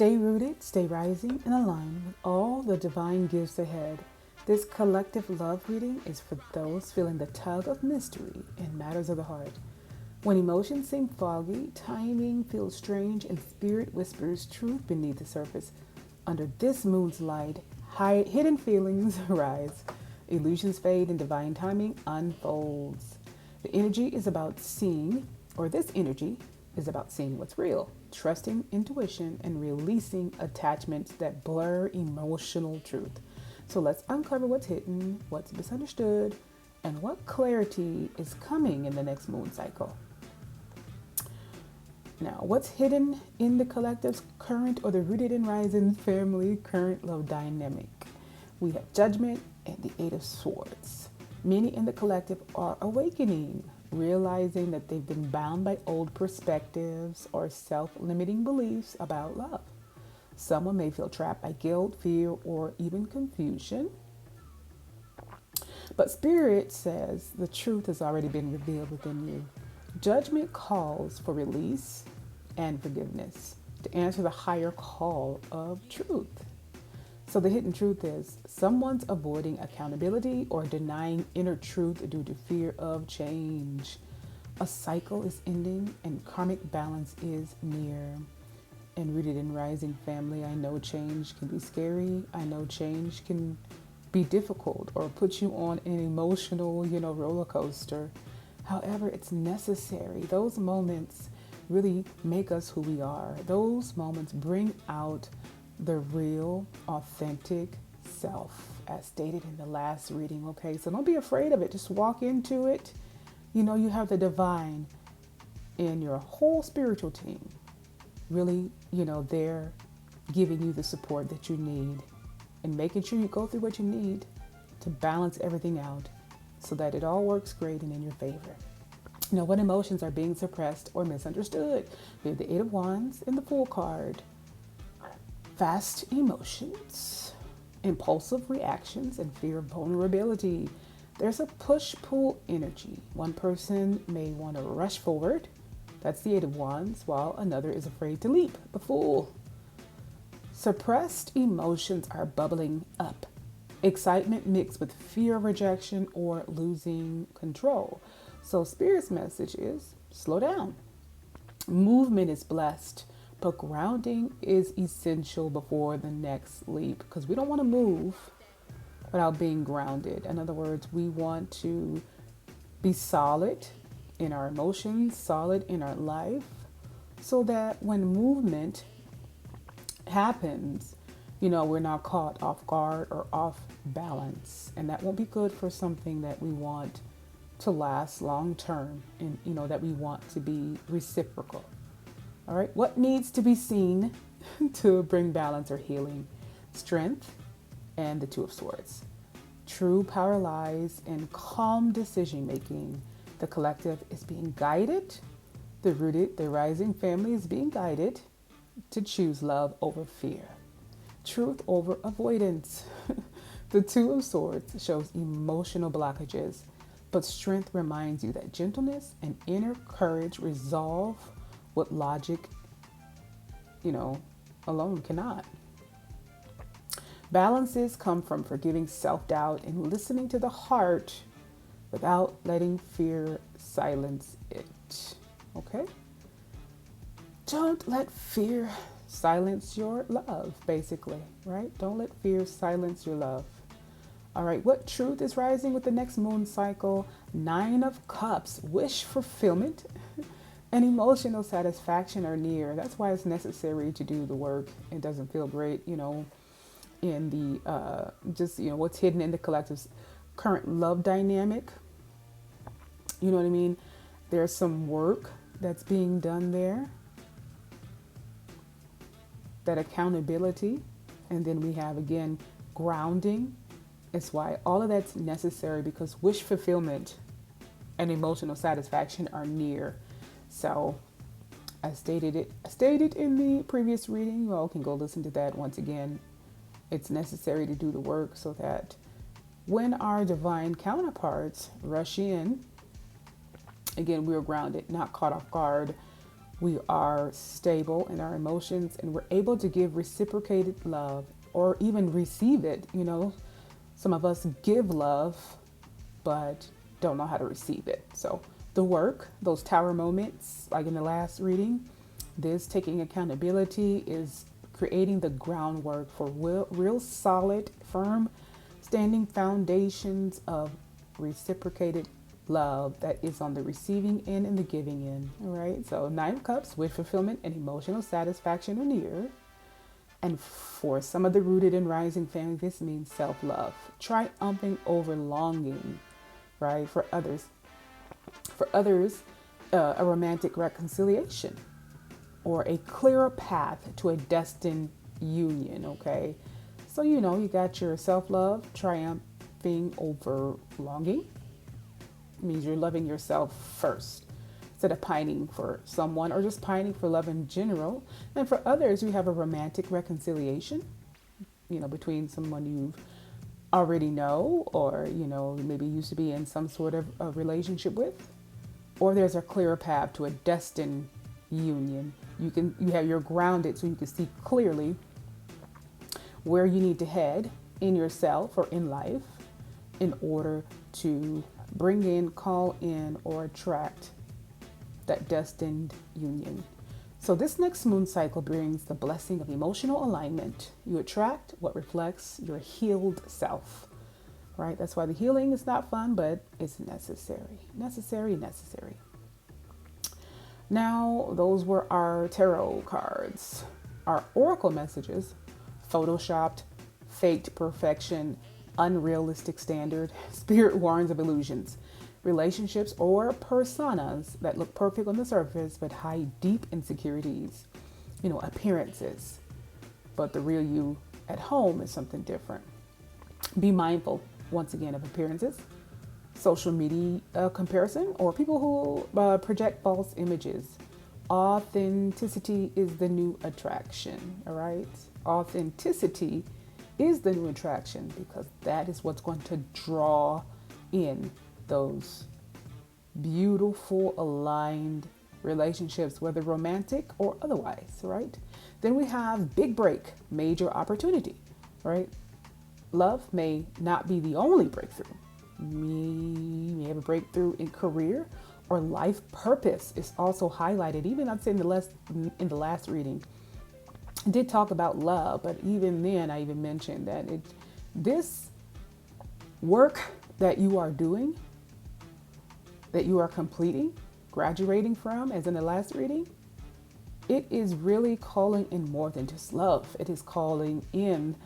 Stay rooted, stay rising, and aligned with all the divine gifts ahead. This collective love reading is for those feeling the tug of mystery in matters of the heart. When emotions seem foggy, timing feels strange, and spirit whispers truth beneath the surface. Under this moon's light, hidden feelings rise, illusions fade, and divine timing unfolds. The energy is about seeing, or this energy is about seeing what's real, trusting intuition, and releasing attachments that blur emotional truth. So let's uncover what's hidden, what's misunderstood, and what clarity is coming in the next moon cycle. Now, what's hidden in the collective's current or the rooted and rising family current love dynamic? We have judgment and the Eight of Swords. Many in the collective are awakening, realizing that they've been bound by old perspectives or self-limiting beliefs about love. Someone may feel trapped by guilt, fear, or even confusion. But Spirit says the truth has already been revealed within you. Judgment calls for release and forgiveness to answer the higher call of truth. So the hidden truth is someone's avoiding accountability or denying inner truth due to fear of change. A cycle is ending and karmic balance is near. And rooted in rising family, I know change can be scary. I know change can be difficult or put you on an emotional, roller coaster. However, it's necessary. Those moments really make us who we are. Those moments bring out the real, authentic self, as stated in the last reading. Okay, so don't be afraid of it. Just walk into it. You have the divine in your whole spiritual team. Really, they're giving you the support that you need and making sure you go through what you need to balance everything out so that it all works great and in your favor. Now, what emotions are being suppressed or misunderstood? We have the Eight of Wands in the Fool card. Fast emotions, impulsive reactions, and fear of vulnerability. There's a push-pull energy. One person may want to rush forward. That's the Eight of Wands, while another is afraid to leap, the Fool. Suppressed emotions are bubbling up. Excitement mixed with fear of rejection or losing control. So Spirit's message is slow down. Movement is blessed, but grounding is essential before the next leap because we don't want to move without being grounded. In other words, we want to be solid in our emotions, solid in our life, so that when movement happens, we're not caught off guard or off balance. And that won't be good for something that we want to last long term and, that we want to be reciprocal. All right. What needs to be seen to bring balance or healing? Strength and the Two of Swords. True power lies in calm decision making. The collective is being guided. The rising family is being guided to choose love over fear. Truth over avoidance. The Two of Swords shows emotional blockages, but strength reminds you that gentleness and inner courage resolve what logic, alone cannot. Balances come from forgiving self-doubt and listening to the heart without letting fear silence it. Okay? Don't let fear silence your love, basically, right? Don't let fear silence your love. All right, what truth is rising with the next moon cycle? Nine of Cups, wish fulfillment and emotional satisfaction are near. That's why it's necessary to do the work. It doesn't feel great, in the, what's hidden in the collective's current love dynamic. You know what I mean? There's some work that's being done there. That accountability. And then we have, again, grounding. It's why all of that's necessary because wish fulfillment and emotional satisfaction are near. So I stated in the previous reading. You all can go listen to that once again. It's necessary to do the work so that when our divine counterparts rush in, again, we're grounded, not caught off guard. We are stable in our emotions and we're able to give reciprocated love or even receive it. Some of us give love, but don't know how to receive it. So the work, those tower moments, like in the last reading, this taking accountability is creating the groundwork for real solid, firm, standing foundations of reciprocated love that is on the receiving end and the giving end. All right. So 9 of Cups with fulfillment and emotional satisfaction are near. And for some of the rooted and rising family, this means self-love, triumphing over longing, right? For others, a romantic reconciliation or a clearer path to a destined union. Okay. So, you got your self-love triumphing over longing. It means you're loving yourself first instead of pining for someone or just pining for love in general. And for others, you have a romantic reconciliation, between someone you already know or, maybe used to be in some sort of a relationship with. Or there's a clearer path to a destined union. You're grounded so you can see clearly where you need to head in yourself or in life in order to bring in, call in, or attract that destined union. So this next moon cycle brings the blessing of emotional alignment. You attract what reflects your healed self, right? That's why the healing is not fun, but it's necessary. Necessary. Now, those were our tarot cards. Our oracle messages: photoshopped, faked perfection, unrealistic standard, spirit warns of illusions, relationships or personas that look perfect on the surface but hide deep insecurities, appearances. But the real you at home is something different. Be mindful, once again, of appearances, social media comparison, or people who project false images. Authenticity is the new attraction, all right? Authenticity is the new attraction because that is what's going to draw in those beautiful, aligned relationships, whether romantic or otherwise, right? Then we have big break, major opportunity, right? Love may not be the only breakthrough. You may have a breakthrough in career or life purpose is also highlighted. Even I'd say in the last reading, I did talk about love, but even then I even mentioned that this work that you are doing, that you are completing, graduating from, as in the last reading, it is really calling in more than just love. It is calling in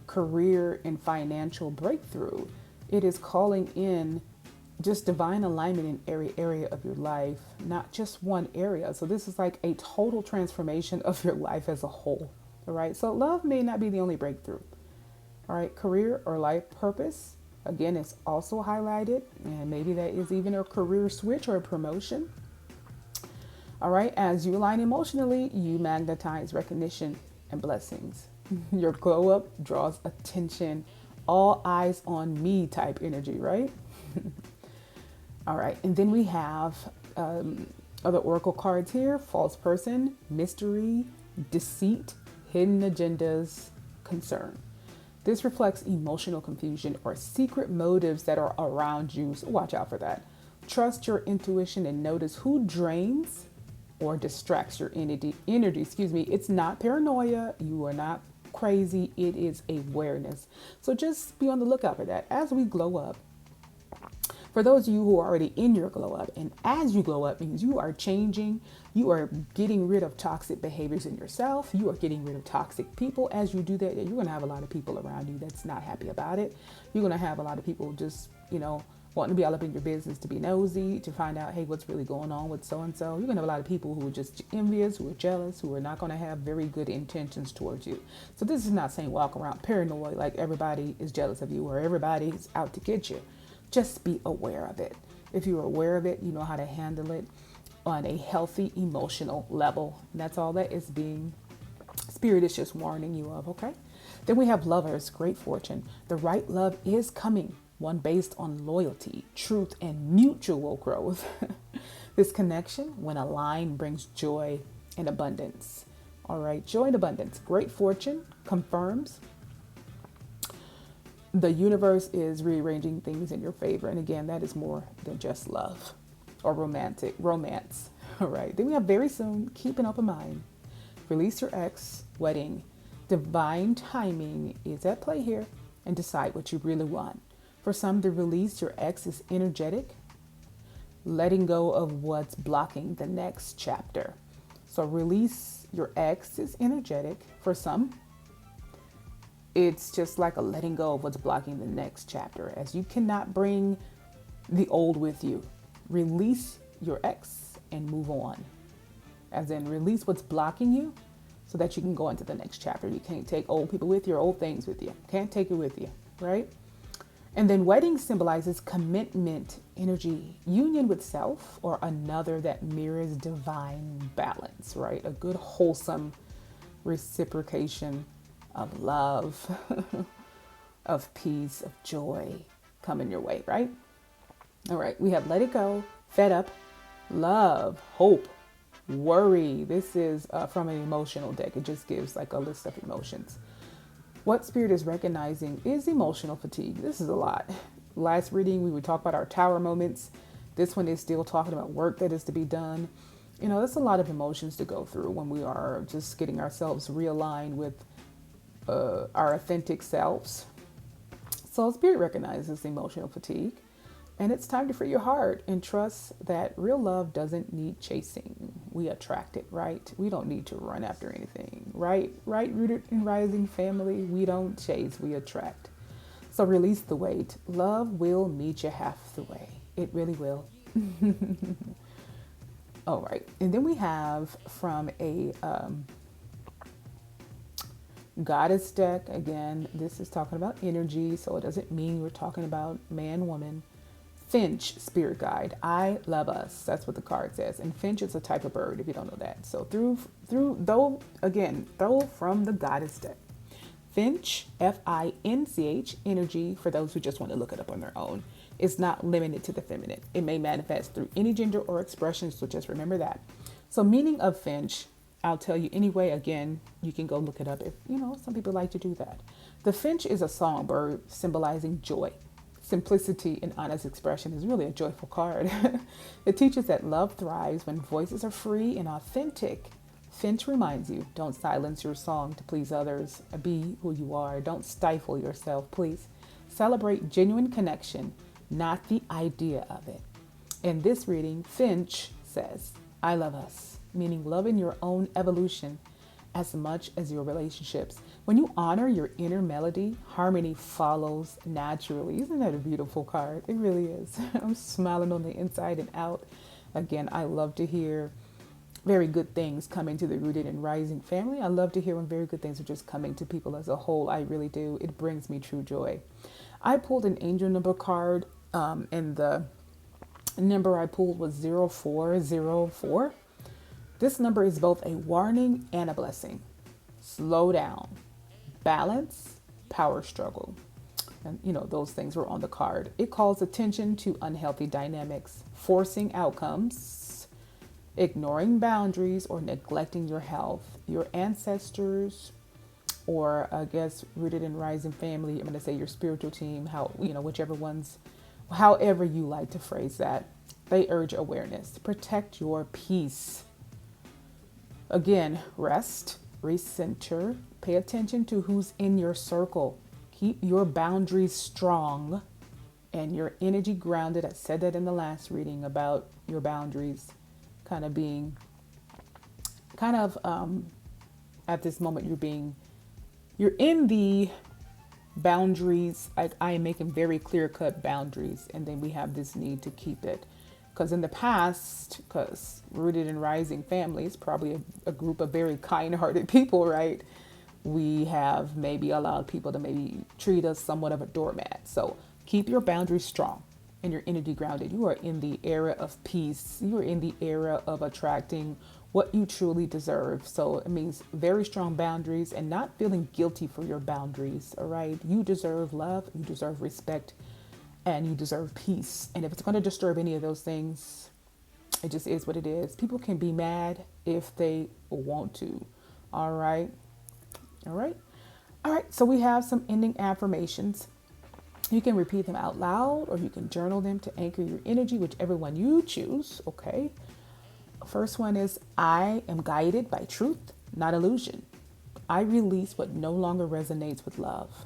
career and financial breakthrough. It is calling in just divine alignment in every area of your life, not just one area. So this is like a total transformation of your life as a whole. All right. So love may not be the only breakthrough. All right. Career or life purpose, again, it's also highlighted. And maybe that is even a career switch or a promotion. All right. As you align emotionally, you magnetize recognition and blessings. Your glow up draws attention, all eyes on me type energy, right? All right. And then we have other oracle cards here: false person, mystery, deceit, hidden agendas, concern. This reflects emotional confusion or secret motives that are around you. So watch out for that. Trust your intuition and notice who drains or distracts your energy. It's not paranoia. You are not crazy. It is awareness. So just be on the lookout for that as we glow up. For those of you who are already in your glow up, and as you glow up means you are changing, you are getting rid of toxic behaviors in yourself, you are getting rid of toxic people. As you do that, you're going to have a lot of people around you that's not happy about it. You're going to have a lot of people just, wanting to be all up in your business, to be nosy, to find out, hey, what's really going on with so-and-so. You're going to have a lot of people who are just envious, who are jealous, who are not going to have very good intentions towards you. So this is not saying walk around paranoid like everybody is jealous of you or everybody's out to get you. Just be aware of it. If you're aware of it, you know how to handle it on a healthy emotional level. And that's all that is being, Spirit is just warning you of, okay? Then we have lovers, great fortune. The right love is coming. one based on loyalty, truth, and mutual growth. This connection, when aligned, brings joy and abundance. All right, joy and abundance. Great fortune confirms the universe is rearranging things in your favor. And again, that is more than just love or romance. All right, then we have very soon, keep an open mind. Release your ex, wedding. Divine timing is at play here, and decide what you really want. For some, the release your ex is energetic, letting go of what's blocking the next chapter. So release your ex is energetic. For some, it's just like a letting go of what's blocking the next chapter, as you cannot bring the old with you. Release your ex and move on. As in, release what's blocking you so that you can go into the next chapter. You can't take old people with you or old things with you. Can't take it with you, right? And then wedding symbolizes commitment, energy, union with self or another that mirrors divine balance, right? A good, wholesome reciprocation of love, of peace, of joy coming your way, right? All right, we have let it go, fed up, love, hope, worry. This is from an emotional deck. It just gives like a list of emotions. What Spirit is recognizing is emotional fatigue. This is a lot. Last reading, we would talk about our tower moments. This one is still talking about work that is to be done. You know, that's a lot of emotions to go through when we are just getting ourselves realigned with our authentic selves. So Spirit recognizes emotional fatigue. And it's time to free your heart and trust that real love doesn't need chasing. We attract it, right? We don't need to run after anything, right? Right, rooted in rising family. We don't chase, we attract. So release the weight. Love will meet you half the way. It really will. All right. And then we have from a goddess deck. Again, this is talking about energy. So it doesn't mean we're talking about man, woman. Finch, spirit guide. I love us. That's what the card says. And Finch is a type of bird, if you don't know that. So though from the goddess deck. Finch, Finch, energy, for those who just want to look it up on their own, is not limited to the feminine. It may manifest through any gender or expression, so just remember that. So meaning of Finch, I'll tell you anyway. Again, you can go look it up if, some people like to do that. The Finch is a songbird symbolizing joy. Simplicity and honest expression is really a joyful card. It teaches that love thrives when voices are free and authentic. Finch reminds you, don't silence your song to please others. Be who you are. Don't stifle yourself, please. Celebrate genuine connection, not the idea of it. In this reading, Finch says, I love us, meaning loving your own evolution as much as your relationships. When you honor your inner melody, harmony follows naturally. Isn't that a beautiful card? It really is. I'm smiling on the inside and out. Again, I love to hear very good things coming to the Rooted and Rising family. I love to hear when very good things are just coming to people as a whole. I really do. It brings me true joy. I pulled an angel number card, and the number I pulled was 0404. This number is both a warning and a blessing. Slow down. Balance, power struggle. And those things were on the card. It calls attention to unhealthy dynamics, forcing outcomes, ignoring boundaries, or neglecting your health. Your ancestors, or I guess Rooted and Rising family, I'm going to say your spiritual team, however you like to phrase that, they urge awareness. Protect your peace. Again, rest, recenter, pay attention to who's in your circle. Keep your boundaries strong and your energy grounded. I said that in the last reading about your boundaries at this moment, you're in the boundaries. I am making very clear-cut boundaries, and then we have this need to keep it. Because in the past, because Rooted and Rising family is probably a group of very kind-hearted people, right? We have maybe allowed people to maybe treat us somewhat of a doormat. So keep your boundaries strong and your energy grounded. You are in the era of peace. You are in the era of attracting what you truly deserve. So it means very strong boundaries and not feeling guilty for your boundaries, all right? You deserve love. You deserve respect. and you deserve peace. And if it's going to disturb any of those things, it just is what it is. People can be mad if they want to. All right. All right. All right. So we have some ending affirmations. You can repeat them out loud or you can journal them to anchor your energy, whichever one you choose. Okay. First one is, I am guided by truth, not illusion. I release what no longer resonates with love.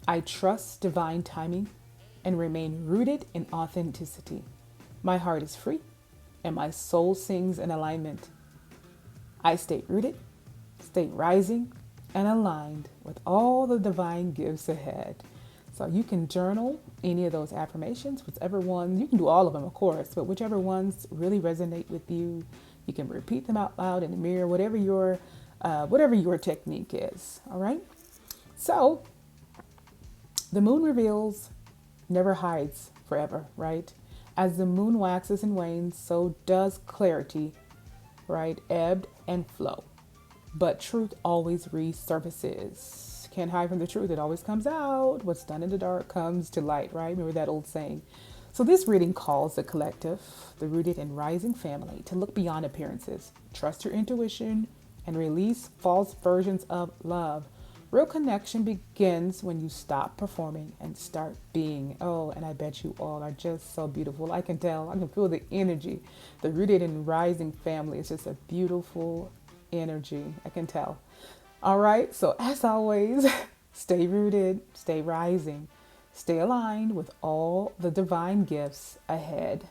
I trust divine timing and remain rooted in authenticity. My heart is free and my soul sings in alignment. I stay rooted, stay rising, and aligned with all the divine gifts ahead. So you can journal any of those affirmations, whichever one, you can do all of them, of course, but whichever ones really resonate with you, you can repeat them out loud in the mirror, whatever your technique is. All right. So the moon reveals, never hides forever, right? As the moon waxes and wanes, so does clarity, right? Ebb and flow. But truth always resurfaces. Can't hide from the truth. It always comes out. What's done in the dark comes to light, right? Remember that old saying. So this reading calls the collective, the rooted and rising family, to look beyond appearances, trust your intuition, and release false versions of love. Real connection begins when you stop performing and start being. Oh, and I bet you all are just so beautiful. I can tell. I can feel the energy. The rooted and rising family is just a beautiful energy. I can tell. All right. So as always, stay rooted, stay rising, stay aligned with all the divine gifts ahead.